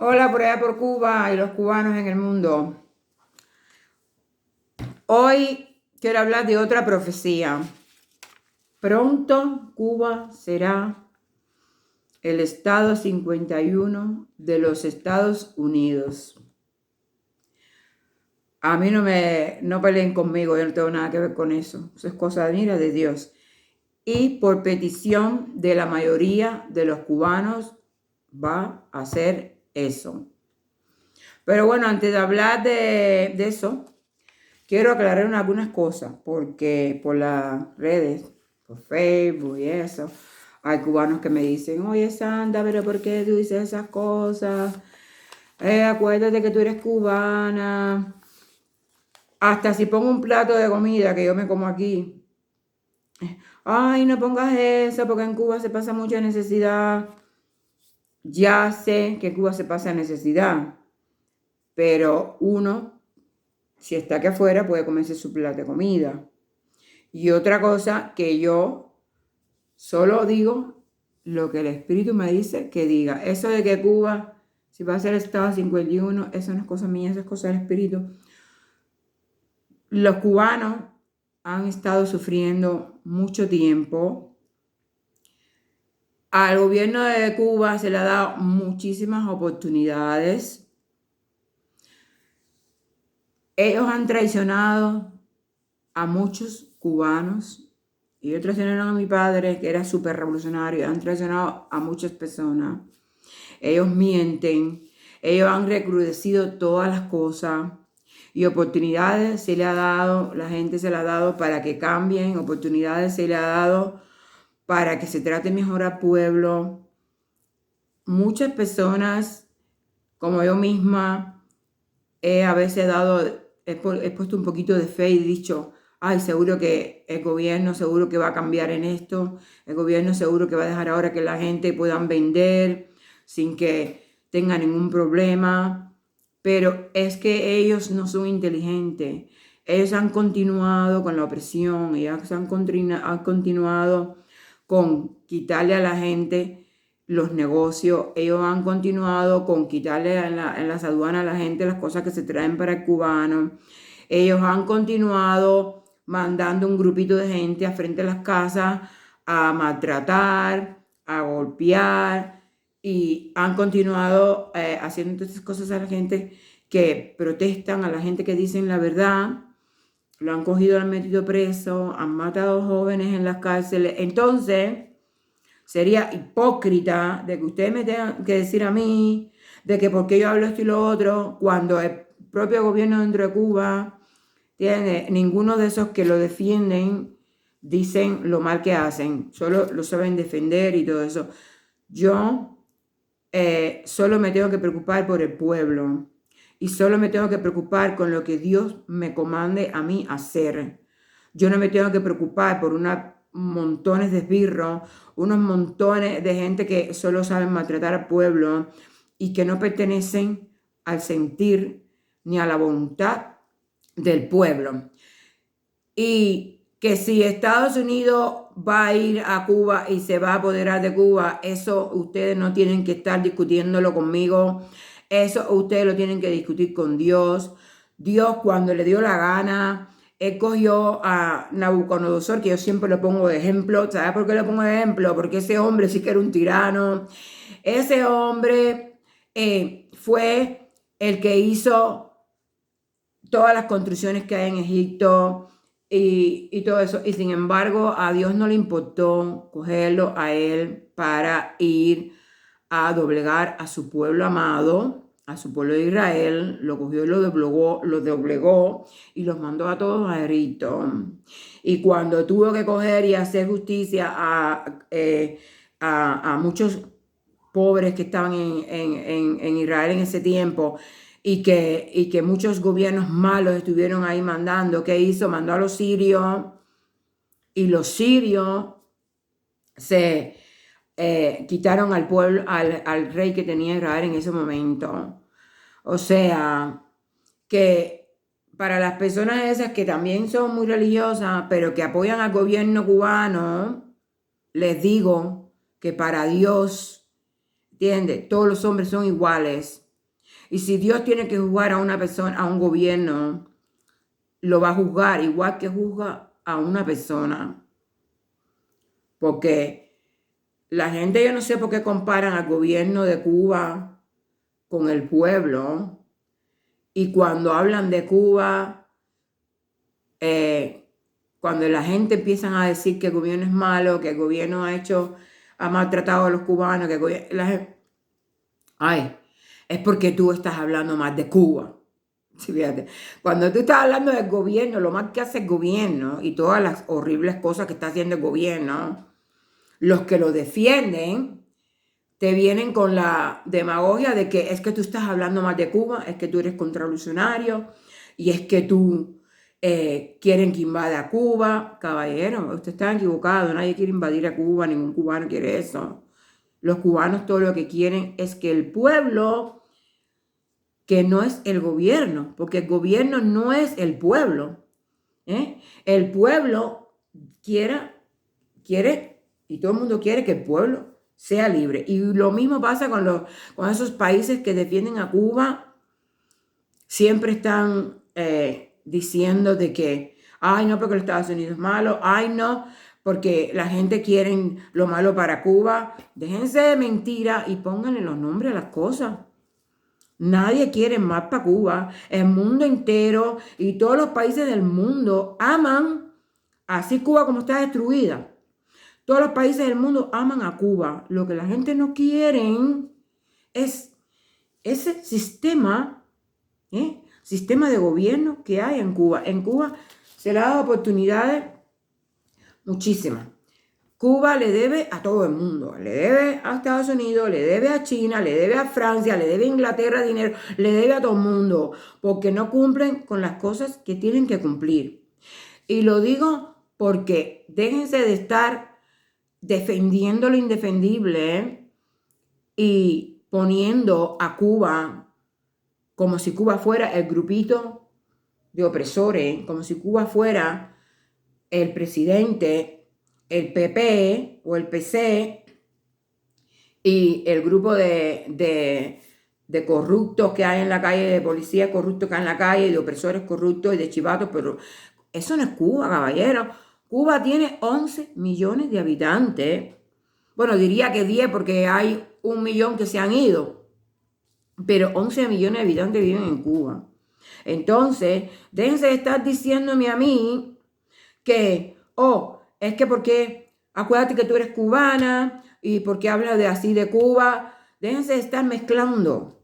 Hola por allá por Cuba y los cubanos en el mundo. Hoy quiero hablar de otra profecía. Pronto Cuba será el estado 51 de los Estados Unidos. A mí no peleen conmigo, yo no tengo nada que ver con eso. Eso es cosa de Dios. Y por petición de la mayoría de los cubanos va a hacer eso. Pero bueno, antes de hablar de eso, quiero aclarar algunas cosas, porque por las redes, por Facebook y eso, hay cubanos que me dicen, oye Santa, pero ¿por qué tú dices esas cosas? Acuérdate que tú eres cubana. Hasta si pongo un plato de comida que yo me como aquí, ay, no pongas eso, porque en Cuba se pasa mucha necesidad. Ya sé que en Cuba se pasa necesidad, pero uno, si está aquí afuera, puede comerse su plato de comida. Y otra cosa que yo solo digo lo que el Espíritu me dice que diga. Eso de que Cuba, si va a ser Estado 51, eso no es cosa mía, eso es cosa del Espíritu. Los cubanos han estado sufriendo mucho tiempo. Al gobierno de Cuba se le ha dado muchísimas oportunidades. Ellos han traicionado a muchos cubanos. Y ellos traicionaron a mi padre, que era súper revolucionario. Han traicionado a muchas personas. Ellos mienten. Ellos han recrudecido todas las cosas. Y oportunidades se le ha dado, la gente se le ha dado para que cambien. Oportunidades se le ha dado para que se trate mejor al pueblo. Muchas personas, como yo misma, a veces he puesto un poquito de fe y he dicho, ay, seguro que el gobierno seguro que va a cambiar en esto, el gobierno seguro que va a dejar ahora que la gente puedan vender sin que tenga ningún problema, pero es que ellos no son inteligentes, ellos han continuado con la opresión, ellos han continuado con quitarle a la gente los negocios, ellos han continuado con quitarle en las aduanas a la gente las cosas que se traen para el cubano. Ellos han continuado mandando un grupito de gente a frente de las casas a maltratar, a golpear y han continuado haciendo todas esas cosas a la gente que protestan, a la gente que dicen la verdad. Lo han cogido, lo han metido preso, han matado jóvenes en las cárceles. Entonces, sería hipócrita de que ustedes me tengan que decir a mí de que por qué yo hablo esto y lo otro, cuando el propio gobierno dentro de Cuba tiene ninguno de esos que lo defienden dicen lo mal que hacen, solo lo saben defender y todo eso. Yo solo me tengo que preocupar por el pueblo y solo me tengo que preocupar con lo que Dios me comande a mí hacer. Yo no me tengo que preocupar por montones de esbirros, unos montones de gente que solo saben maltratar al pueblo y que no pertenecen al sentir ni a la voluntad del pueblo. Y que si Estados Unidos va a ir a Cuba y se va a apoderar de Cuba, eso ustedes no tienen que estar discutiéndolo conmigo, eso ustedes lo tienen que discutir con Dios. Dios, cuando le dio la gana, él cogió a Nabucodonosor, que yo siempre lo pongo de ejemplo. ¿Sabes por qué lo pongo de ejemplo? Porque ese hombre sí que era un tirano. Ese hombre fue el que hizo todas las construcciones que hay en Egipto y todo eso. Y sin embargo, a Dios no le importó cogerlo a él para ir a doblegar a su pueblo amado, a su pueblo de Israel. Lo cogió y lo doblegó y los mandó a todos a Egipto. Y cuando tuvo que coger y hacer justicia a muchos pobres que estaban en Israel en ese tiempo, y que muchos gobiernos malos estuvieron ahí mandando, ¿qué hizo? Mandó a los sirios, y los sirios se quitaron al pueblo, al rey que tenía Israel en ese momento. O sea, que para las personas esas que también son muy religiosas, pero que apoyan al gobierno cubano, les digo que para Dios, ¿entiendes? Todos los hombres son iguales. Y si Dios tiene que juzgar a una persona, a un gobierno, lo va a juzgar igual que juzga a una persona. Porque la gente, yo no sé por qué comparan al gobierno de Cuba con el pueblo. Y cuando hablan de Cuba, cuando la gente empiezan a decir que el gobierno es malo, que el gobierno ha maltratado a los cubanos, que el gobierno, ay, es porque tú estás hablando más de Cuba. Sí, fíjate. Cuando tú estás hablando del gobierno, lo más que hace el gobierno y todas las horribles cosas que está haciendo el gobierno, los que lo defienden te vienen con la demagogia de que es que tú estás hablando más de Cuba, es que tú eres contrarrevolucionario y es que tú quieren que invada a Cuba. Caballero, usted está equivocado, nadie quiere invadir a Cuba, ningún cubano quiere eso. Los cubanos todo lo que quieren es que el pueblo, que no es el gobierno, porque el gobierno no es el pueblo. El pueblo quiere, y todo el mundo quiere que el pueblo sea libre. Y lo mismo pasa con esos países que defienden a Cuba. Siempre están diciendo de que, ay, no, porque los Estados Unidos es malo, ay, no, porque la gente quiere lo malo para Cuba. Déjense de mentira y pónganle los nombres a las cosas. Nadie quiere más para Cuba. El mundo entero y todos los países del mundo aman, así Cuba como está destruida. Todos los países del mundo aman a Cuba. Lo que la gente no quiere es ese sistema de gobierno que hay en Cuba. En Cuba se le ha dado oportunidades muchísimas. Cuba le debe a todo el mundo, le debe a Estados Unidos, le debe a China, le debe a Francia, le debe a Inglaterra dinero, le debe a todo el mundo, porque no cumplen con las cosas que tienen que cumplir. Y lo digo porque déjense de estar defendiendo lo indefendible y poniendo a Cuba como si Cuba fuera el grupito de opresores, como si Cuba fuera el presidente, el PP o el PC y el grupo de corruptos que hay en la calle, de policías corruptos que hay en la calle, de opresores corruptos y de chivatos, pero eso no es Cuba, caballero. Cuba tiene 11 millones de habitantes. Bueno, diría que 10 porque hay 1 millón que se han ido, pero 11 millones de habitantes viven en Cuba. Entonces, déjense de estar diciéndome a mí que, es que porque, acuérdate que tú eres cubana y porque hablas de así de Cuba. Déjense de estar mezclando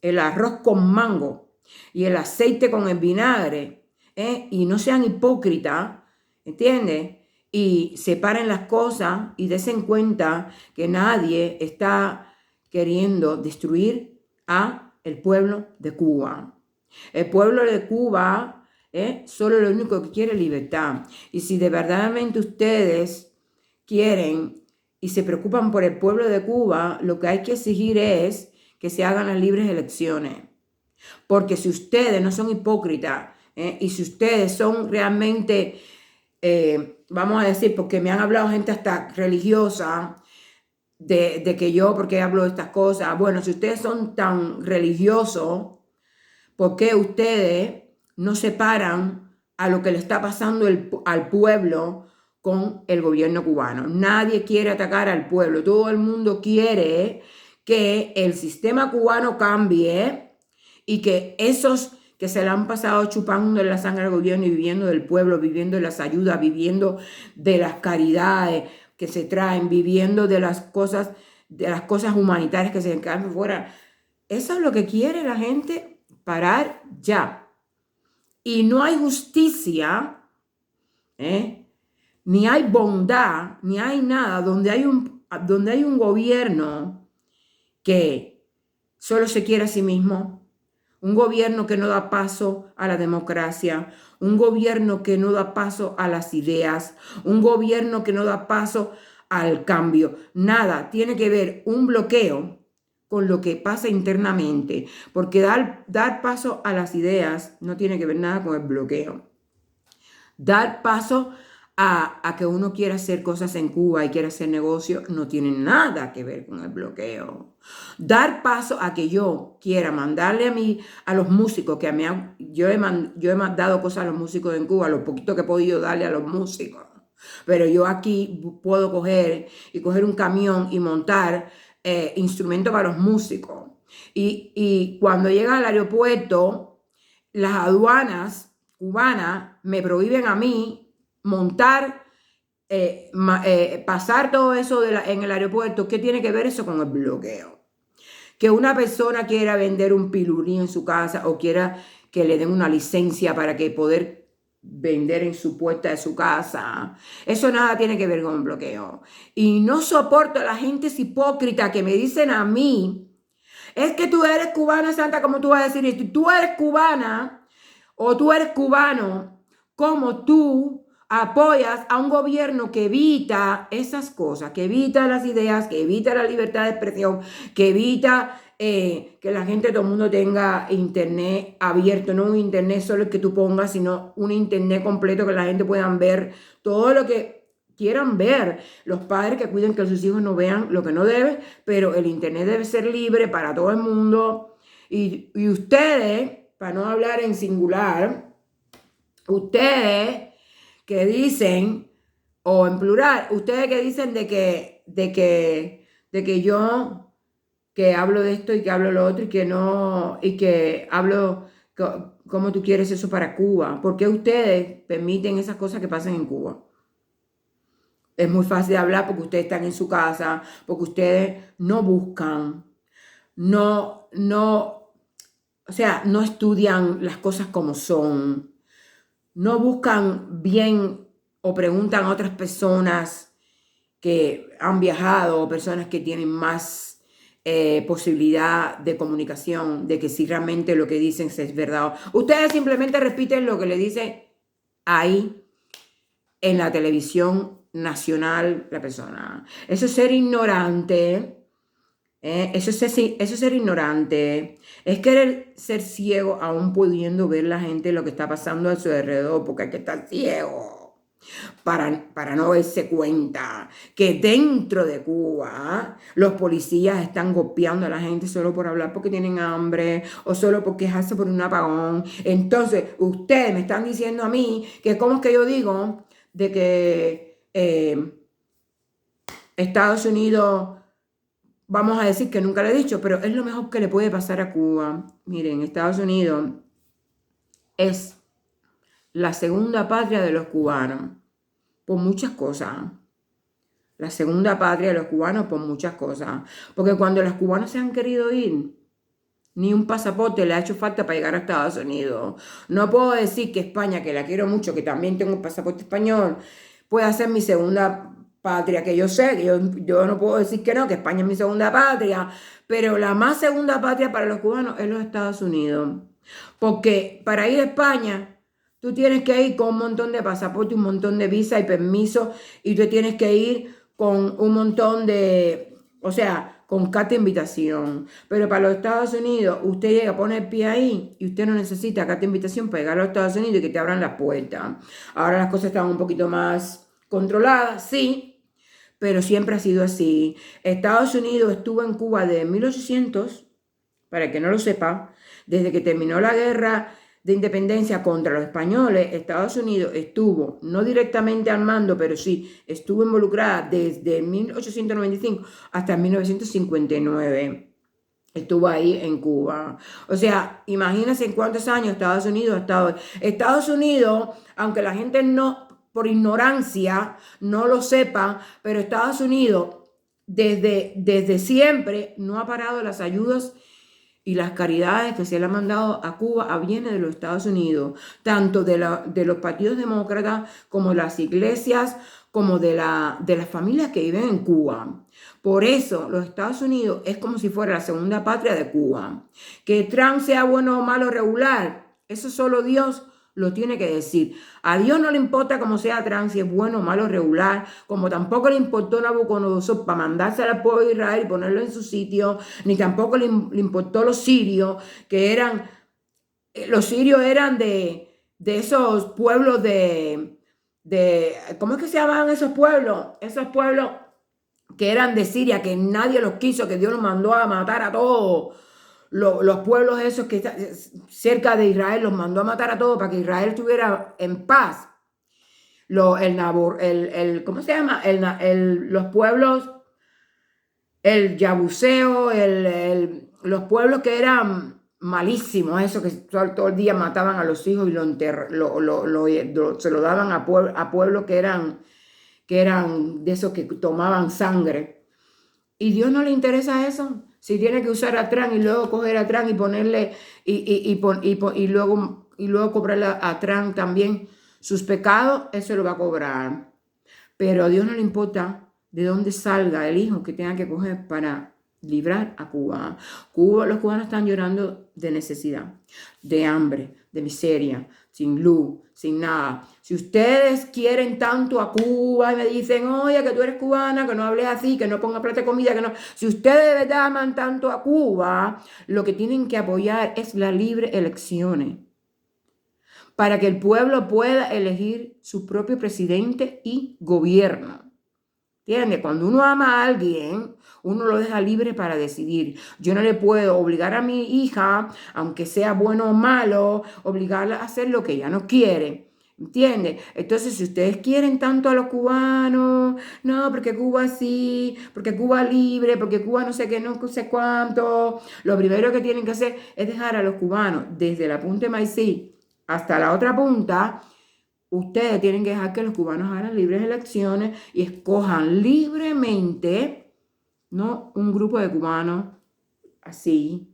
el arroz con mango y el aceite con el vinagre, y no sean hipócritas, ¿entiendes? Y separen las cosas y den cuenta que nadie está queriendo destruir a el pueblo de Cuba. El pueblo de Cuba solo lo único que quiere es libertad. Y si de verdaderamente ustedes quieren y se preocupan por el pueblo de Cuba, lo que hay que exigir es que se hagan las libres elecciones. Porque si ustedes no son hipócritas y si ustedes son realmente, vamos a decir, porque me han hablado gente hasta religiosa, de que yo, porque hablo de estas cosas, bueno, si ustedes son tan religiosos, ¿por qué ustedes no separan a lo que le está pasando al pueblo con el gobierno cubano? Nadie quiere atacar al pueblo, todo el mundo quiere que el sistema cubano cambie y que esos que se le han pasado chupando en la sangre al gobierno y viviendo del pueblo, viviendo de las ayudas, viviendo de las caridades que se traen, viviendo de las cosas humanitarias que se encargan fuera. Eso es lo que quiere la gente, parar ya. Y no hay justicia, ni hay bondad, ni hay nada donde hay un gobierno que solo se quiere a sí mismo, un gobierno que no da paso a la democracia, un gobierno que no da paso a las ideas, un gobierno que no da paso al cambio. Nada, tiene que ver un bloqueo con lo que pasa internamente, porque dar paso a las ideas no tiene que ver nada con el bloqueo. Dar paso a que uno quiera hacer cosas en Cuba y quiera hacer negocio, no tiene nada que ver con el bloqueo. Dar paso a que yo quiera mandarle a los músicos, que yo he dado cosas a los músicos en Cuba, lo poquito que he podido darle a los músicos. Pero yo aquí puedo coger un camión y montar instrumentos para los músicos. Y cuando llega al aeropuerto, las aduanas cubanas me prohíben a mí montar, pasar todo eso en el aeropuerto. ¿Qué tiene que ver eso con el bloqueo? Que una persona quiera vender un pilurín en su casa o quiera que le den una licencia para que poder vender en su puerta de su casa. Eso nada tiene que ver con el bloqueo. Y no soporto a la gente hipócrita que me dicen a mí, es que tú eres cubana, Santa, ¿cómo tú vas a decir esto? Tú eres cubana o tú eres cubano, ¿cómo tú apoyas a un gobierno que evita esas cosas, que evita las ideas, que evita la libertad de expresión, que evita que la gente, todo el mundo tenga internet abierto, no un internet solo el que tú pongas, sino un internet completo que la gente pueda ver todo lo que quieran ver? Los padres que cuiden que sus hijos no vean lo que no deben, pero el internet debe ser libre para todo el mundo. Y ustedes, para no hablar en singular, ustedes que dicen, o en plural, ustedes que dicen de que yo que hablo de esto y que hablo lo otro y que no, y que hablo cómo tú quieres eso para Cuba. ¿Por qué ustedes permiten esas cosas que pasan en Cuba? Es muy fácil de hablar porque ustedes están en su casa, porque ustedes no buscan, o sea, no estudian las cosas como son, no buscan bien o preguntan a otras personas que han viajado o personas que tienen más posibilidad de comunicación, de que si realmente lo que dicen es verdad. Ustedes simplemente repiten lo que le dicen ahí en la televisión nacional la persona. Eso es ser ignorante. Eso es ser ignorante. Es querer ser ciego aún pudiendo ver la gente lo que está pasando a su alrededor, porque hay que estar ciego para no darse cuenta que dentro de Cuba los policías están golpeando a la gente solo por hablar porque tienen hambre o solo por quejarse por un apagón. Entonces, ustedes me están diciendo a mí que cómo es que yo digo de que Estados Unidos, vamos a decir que nunca lo he dicho, pero es lo mejor que le puede pasar a Cuba. Miren, Estados Unidos es la segunda patria de los cubanos por muchas cosas. La segunda patria de los cubanos por muchas cosas. Porque cuando los cubanos se han querido ir, ni un pasaporte le ha hecho falta para llegar a Estados Unidos. No puedo decir que España, que la quiero mucho, que también tengo un pasaporte español, pueda ser mi segunda patria, que yo sé, que yo no puedo decir que no, que España es mi segunda patria, pero la más segunda patria para los cubanos es los Estados Unidos. Porque para ir a España, tú tienes que ir con un montón de pasaportes, un montón de visa y permiso, y tú tienes que ir con un montón de, o sea, con carta de invitación. Pero para los Estados Unidos, usted llega, pone el pie ahí y usted no necesita carta de invitación para llegar a los Estados Unidos y que te abran las puertas. Ahora las cosas están un poquito más controladas, sí, pero siempre ha sido así. Estados Unidos estuvo en Cuba desde 1800, para el que no lo sepa, desde que terminó la guerra de independencia contra los españoles. Estados Unidos estuvo, no directamente al mando, pero sí estuvo involucrada desde 1895 hasta 1959. Estuvo ahí en Cuba. O sea, imagínense en cuántos años Estados Unidos ha estado. Estados Unidos, aunque la gente no, por ignorancia, no lo sepa, pero Estados Unidos desde siempre no ha parado las ayudas y las caridades que se le han mandado a Cuba vienen de los Estados Unidos, tanto de los partidos demócratas como de las iglesias, como de las familias que viven en Cuba. Por eso los Estados Unidos es como si fuera la segunda patria de Cuba. Que Trump sea bueno o malo regular, eso solo Dios lo tiene que decir. A Dios no le importa cómo sea Trump, si es bueno o malo regular, como tampoco le importó Nabucodonosor para mandarse al pueblo de Israel y ponerlo en su sitio, ni tampoco le importó los sirios, que los sirios eran de esos pueblos de ¿cómo es que se llamaban esos pueblos? Esos pueblos que eran de Siria, que nadie los quiso, que Dios los mandó a matar a todos. Los pueblos esos que están cerca de Israel los mandó a matar a todos para que Israel estuviera en paz. ¿Cómo se llama? Los pueblos, el Yabuseo, los pueblos que eran malísimos, esos que todo el día mataban a los hijos y se lo daban a pueblos que eran de esos que tomaban sangre. Y Dios no le interesa eso. Si tiene que usar a Trump y luego coger a Trump y ponerle y luego cobrarle a Trump también sus pecados, eso lo va a cobrar. Pero a Dios no le importa de dónde salga el hijo que tenga que coger para librar a Cuba. Los cubanos están llorando de necesidad, de hambre, de miseria, sin luz, sin nada. Si ustedes quieren tanto a Cuba y me dicen, oye, que tú eres cubana, que no hables así, que no pongas plata de comida, que no. Si ustedes de verdad aman tanto a Cuba, lo que tienen que apoyar es las libres elecciones, para que el pueblo pueda elegir su propio presidente y gobierno. ¿Entiendes? Cuando uno ama a alguien, uno lo deja libre para decidir. Yo no le puedo obligar a mi hija, aunque sea bueno o malo, obligarla a hacer lo que ella no quiere. ¿Entiendes? Entonces, si ustedes quieren tanto a los cubanos, no, porque Cuba sí, porque Cuba libre, porque Cuba no sé qué, no sé cuánto, lo primero que tienen que hacer es dejar a los cubanos desde la punta de Maicí hasta la otra punta. Ustedes tienen que dejar que los cubanos hagan libres elecciones y escojan libremente, no un grupo de cubanos así,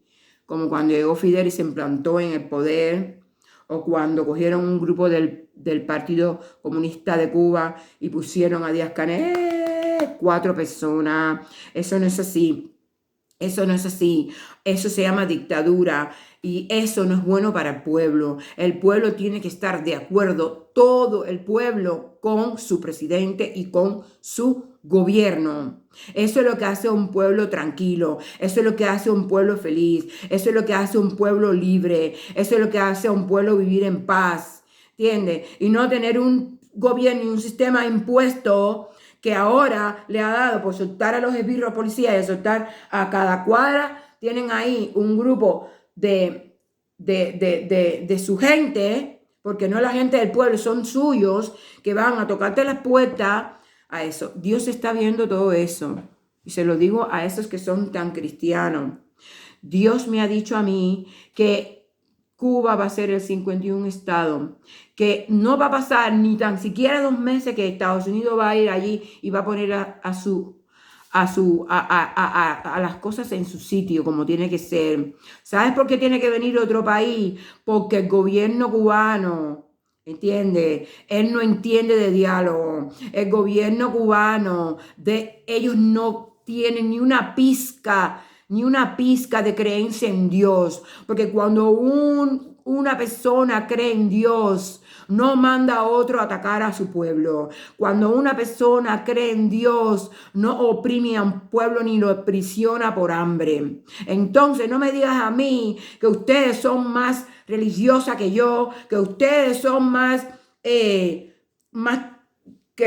como cuando llegó Fidel y se implantó en el poder, o cuando cogieron un grupo del Partido Comunista de Cuba y pusieron a Díaz-Canel, 4 personas. Eso no es así. Eso no es así. Eso se llama dictadura. Y eso no es bueno para el pueblo. El pueblo tiene que estar de acuerdo, todo el pueblo, con su presidente y con su gobierno. Eso es lo que hace un pueblo tranquilo. Eso es lo que hace un pueblo feliz. Eso es lo que hace un pueblo libre. Eso es lo que hace a un pueblo vivir en paz. ¿Entiendes? Y no tener un gobierno y un sistema impuesto que ahora le ha dado por soltar a los esbirros policías y soltar a cada cuadra. Tienen ahí un grupo de su gente, porque no la gente del pueblo, son suyos, que van a tocarte las puertas a eso. Dios está viendo todo eso. Y se lo digo a esos que son tan cristianos. Dios me ha dicho a mí que Cuba va a ser el 51 estado, que no va a pasar ni tan siquiera 2 meses que Estados Unidos va a ir allí y va a poner a las cosas en su sitio como tiene que ser. ¿Sabes por qué tiene que venir otro país? Porque el gobierno cubano, ¿entiende? Él no entiende de diálogo. El gobierno cubano, ellos no tienen ni una pizca de creencia en Dios, porque cuando una persona cree en Dios, no manda a otro a atacar a su pueblo. Cuando una persona cree en Dios, no oprime a un pueblo ni lo aprisiona por hambre. Entonces no me digas a mí que ustedes son más religiosas que yo, que ustedes son que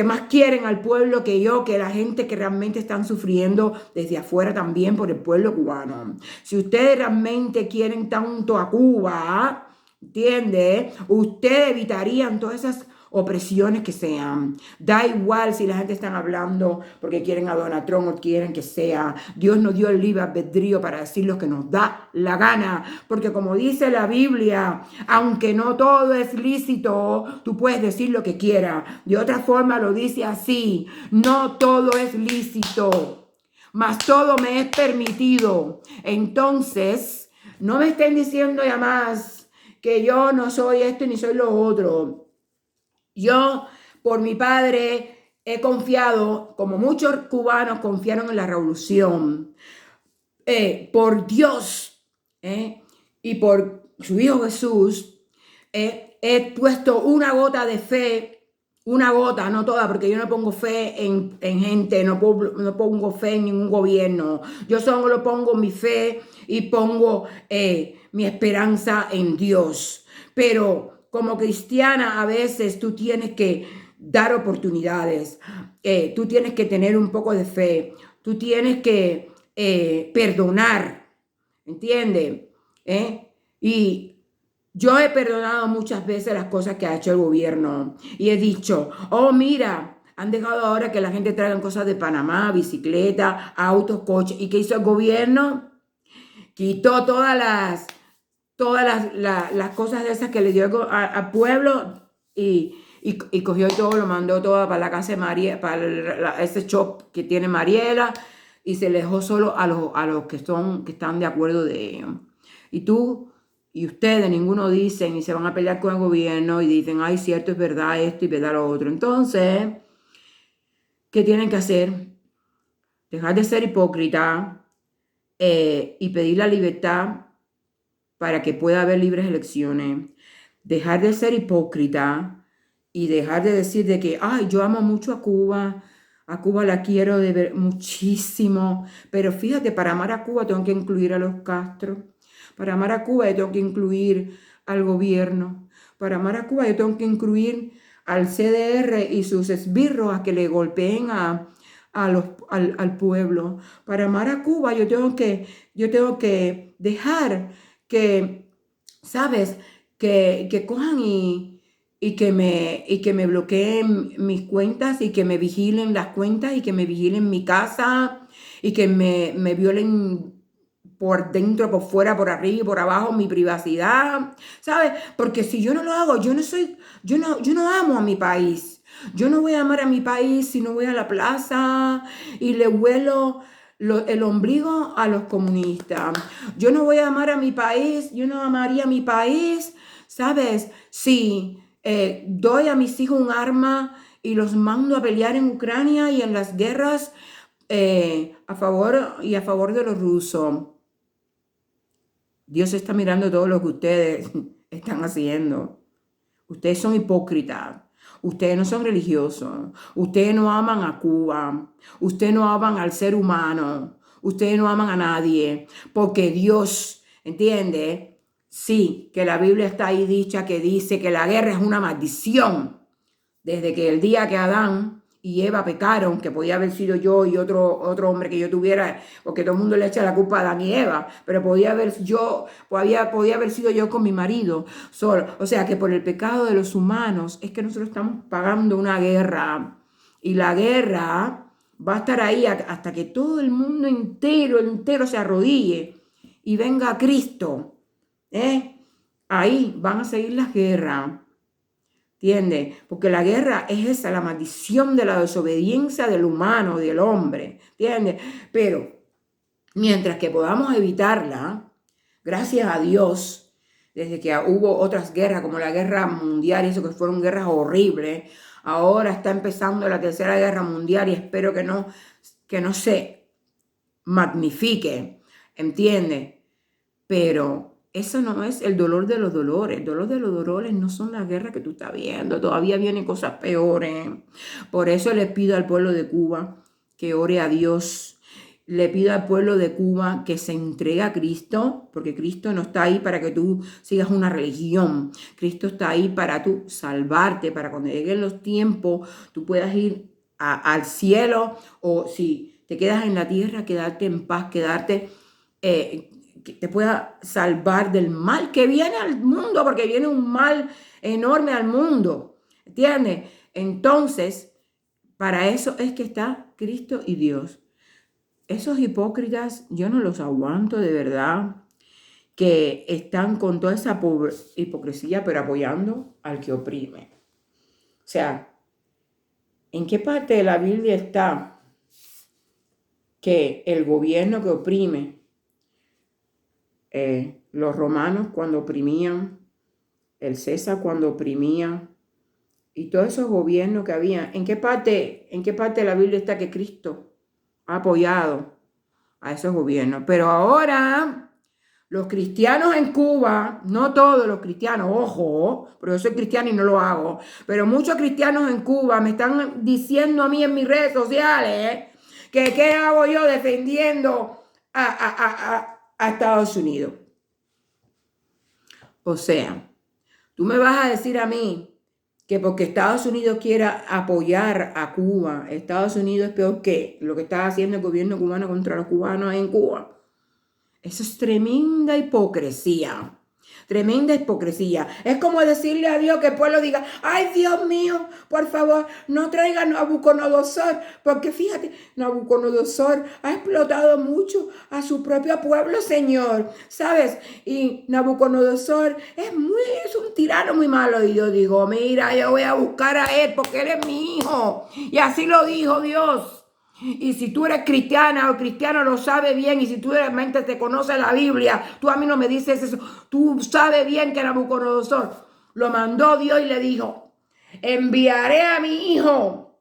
más quieren al pueblo que yo, que la gente que realmente están sufriendo desde afuera también por el pueblo cubano. Si ustedes realmente quieren tanto a Cuba, ¿entiende? Ustedes evitarían todas esas opresiones que sean. Da igual si la gente está hablando porque quieren a Donald Trump o quieren que sea. Dios nos dio el libre albedrío para decir lo que nos da la gana. Porque como dice la Biblia, aunque no todo es lícito, tú puedes decir lo que quieras. De otra forma lo dice así: no todo es lícito, mas todo me es permitido. Entonces, no me estén diciendo ya más que yo no soy esto ni soy lo otro. Yo, por mi padre, he confiado, como muchos cubanos confiaron en la revolución, por Dios y por su Hijo Jesús, he puesto una gota de fe, una gota, no toda, porque yo no pongo fe en gente, no pongo fe en ningún gobierno. Yo solo pongo mi fe y pongo mi esperanza en Dios. Pero como cristiana a veces tú tienes que dar oportunidades, tú tienes que tener un poco de fe, tú tienes que perdonar, ¿entiendes? Y yo he perdonado muchas veces las cosas que ha hecho el gobierno y he dicho, oh, mira, han dejado ahora que la gente traiga cosas de Panamá, bicicleta, autos, coches. ¿Y qué hizo el gobierno? Quitó todas las cosas de esas que le dio al pueblo y cogió todo, lo mandó todo para la casa de María, para ese shop que tiene Mariela, y se le dejó solo a los que están de acuerdo de ellos. Y tú y ustedes, ninguno dicen y se van a pelear con el gobierno y dicen, ay, cierto, es verdad esto y verdad lo otro. Entonces, ¿qué tienen que hacer? Dejar de ser hipócrita y pedir la libertad para que pueda haber libres elecciones. Dejar de ser hipócrita y dejar de decir de que, ay, yo amo mucho a Cuba la quiero de ver muchísimo, pero fíjate, para amar a Cuba tengo que incluir a los Castro, para amar a Cuba yo tengo que incluir al gobierno, para amar a Cuba yo tengo que incluir al CDR y sus esbirros a que le golpeen al pueblo. Para amar a Cuba yo tengo que dejar que, ¿sabes? Que cojan y que me bloqueen mis cuentas y que me vigilen las cuentas y que me vigilen mi casa y que me violen por dentro, por fuera, por arriba y por abajo mi privacidad, ¿sabes? Porque si yo no lo hago, yo no amo a mi país. Yo no voy a amar a mi país si no voy a la plaza y le huelo el ombligo a los comunistas. Yo no voy a amar a mi país, yo no amaría a mi país, ¿sabes? Si doy a mis hijos un arma y los mando a pelear en Ucrania y en las guerras a favor de los rusos. Dios está mirando todo lo que ustedes están haciendo. Ustedes son hipócritas. Ustedes no son religiosos. Ustedes no aman a Cuba. Ustedes no aman al ser humano. Ustedes no aman a nadie. Porque Dios, ¿entiende? Sí, que la Biblia está ahí dicha que dice que la guerra es una maldición. Desde que el día que Adán y Eva pecaron, que podía haber sido yo y otro hombre que yo tuviera, porque todo el mundo le echa la culpa a Adán y Eva, pero podía haber sido yo con mi marido solo. O sea que por el pecado de los humanos es que nosotros estamos pagando una guerra. Y la guerra va a estar ahí hasta que todo el mundo entero se arrodille y venga a Cristo. Ahí van a seguir las guerras. ¿Entiendes? Porque la guerra es esa, la maldición de la desobediencia del humano, del hombre. ¿Entiendes? Pero mientras que podamos evitarla, gracias a Dios, desde que hubo otras guerras, como la guerra mundial, y eso que fueron guerras horribles, ahora está empezando la tercera guerra mundial y espero que no se magnifique. ¿Entiendes? Pero eso no es el dolor de los dolores. El dolor de los dolores no son las guerras que tú estás viendo. Todavía vienen cosas peores. Por eso le pido al pueblo de Cuba que ore a Dios. Le pido al pueblo de Cuba que se entregue a Cristo, porque Cristo no está ahí para que tú sigas una religión. Cristo está ahí para tú salvarte, para cuando lleguen los tiempos tú puedas ir al cielo, o si te quedas en la tierra, quedarte en paz, quedarte... que te pueda salvar del mal que viene al mundo, porque viene un mal enorme al mundo, ¿entiendes? Entonces, para eso es que está Cristo y Dios. Esos hipócritas, yo no los aguanto de verdad, que están con toda esa hipocresía, pero apoyando al que oprime. O sea, ¿en qué parte de la Biblia está que el gobierno que oprime, los romanos cuando oprimían, el César cuando oprimía, y todos esos gobiernos que había, ¿en qué parte de la Biblia está que Cristo ha apoyado a esos gobiernos? Pero ahora los cristianos en Cuba, no todos los cristianos, ojo, porque yo soy cristiano y no lo hago, pero muchos cristianos en Cuba me están diciendo a mí en mis redes sociales que qué hago yo defendiendo a Estados Unidos. O sea, tú me vas a decir a mí que porque Estados Unidos quiera apoyar a Cuba, Estados Unidos es peor que lo que está haciendo el gobierno cubano contra los cubanos en Cuba. Eso es tremenda hipocresía. Tremenda hipocresía. Es como decirle a Dios que el pueblo diga, ay Dios mío, por favor, no traigan a Nabucodonosor, porque fíjate, Nabucodonosor ha explotado mucho a su propio pueblo, Señor, ¿sabes? Y Nabucodonosor es un tirano muy malo. Y yo digo, mira, yo voy a buscar a él porque él es mi hijo. Y así lo dijo Dios. Y si tú eres cristiana o cristiano lo sabe bien, y si tú realmente te conoces la Biblia, tú a mí no me dices eso, tú sabes bien que Nabucodonosor lo mandó Dios y le dijo, enviaré a mi hijo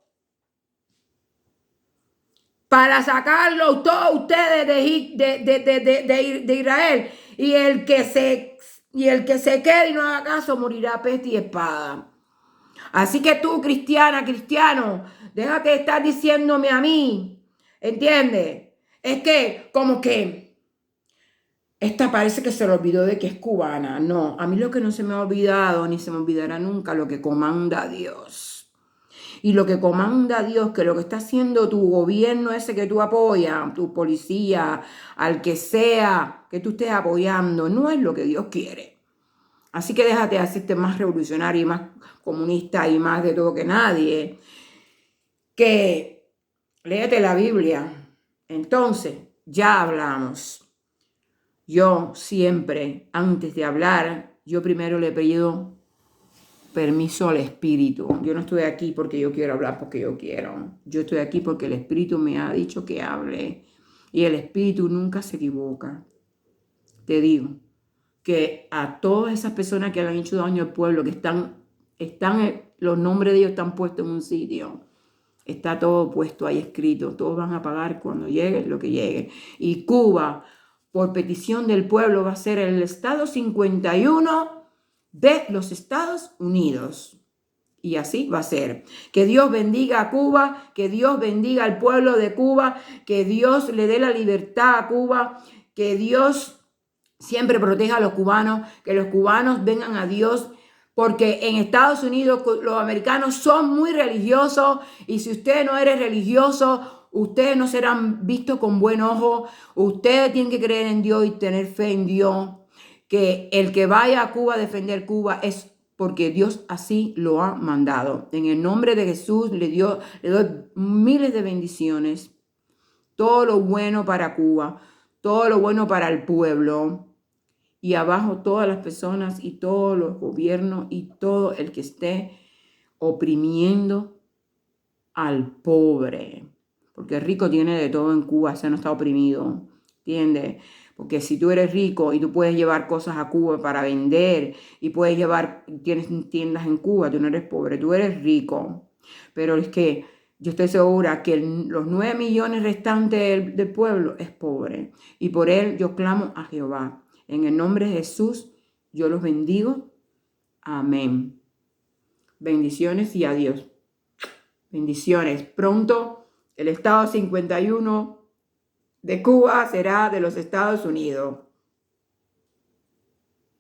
para sacarlo todos ustedes de Israel, y el que se quede y no haga caso morirá peste y espada. Así que tú, cristiana, cristiano, déjate de estar diciéndome a mí, ¿entiendes? Es que, como que, esta parece que se le olvidó de que es cubana. No, a mí lo que no se me ha olvidado, ni se me olvidará nunca, lo que comanda Dios. Y lo que comanda Dios, que lo que está haciendo tu gobierno ese que tú apoyas, tu policía, al que sea que tú estés apoyando, no es lo que Dios quiere. Así que déjate de hacerte más revolucionario y más comunista y más de todo que nadie. Que léete la Biblia. Entonces, ya hablamos. Yo siempre, antes de hablar, yo primero le he pedido permiso al Espíritu. Yo no estoy aquí porque yo quiero hablar porque yo quiero. Yo estoy aquí porque el Espíritu me ha dicho que hable. Y el Espíritu nunca se equivoca. Te digo que a todas esas personas que le han hecho daño al pueblo, que los nombres de ellos están puestos en un sitio, está todo puesto ahí escrito, todos van a pagar cuando llegue lo que llegue. Y Cuba, por petición del pueblo, va a ser el estado 51 de los Estados Unidos. Y así va a ser. Que Dios bendiga a Cuba, que Dios bendiga al pueblo de Cuba, que Dios le dé la libertad a Cuba, que Dios siempre proteja a los cubanos, que los cubanos vengan a Dios, porque en Estados Unidos los americanos son muy religiosos, y si usted no eres religioso, ustedes no serán vistos con buen ojo. Ustedes tienen que creer en Dios y tener fe en Dios, que el que vaya a Cuba a defender Cuba es porque Dios así lo ha mandado. En el nombre de Jesús le doy miles de bendiciones, todo lo bueno para Cuba, todo lo bueno para el pueblo. Y abajo todas las personas y todos los gobiernos y todo el que esté oprimiendo al pobre. Porque el rico tiene de todo en Cuba, se no está oprimido, ¿entiendes? Porque si tú eres rico y tú puedes llevar cosas a Cuba para vender y tienes tiendas en Cuba, tú no eres pobre, tú eres rico. Pero es que yo estoy segura que los 9 millones restantes del pueblo es pobre. Y por él yo clamo a Jehová. En el nombre de Jesús, yo los bendigo. Amén. Bendiciones y adiós. Bendiciones. Pronto el estado 51 de Cuba será de los Estados Unidos.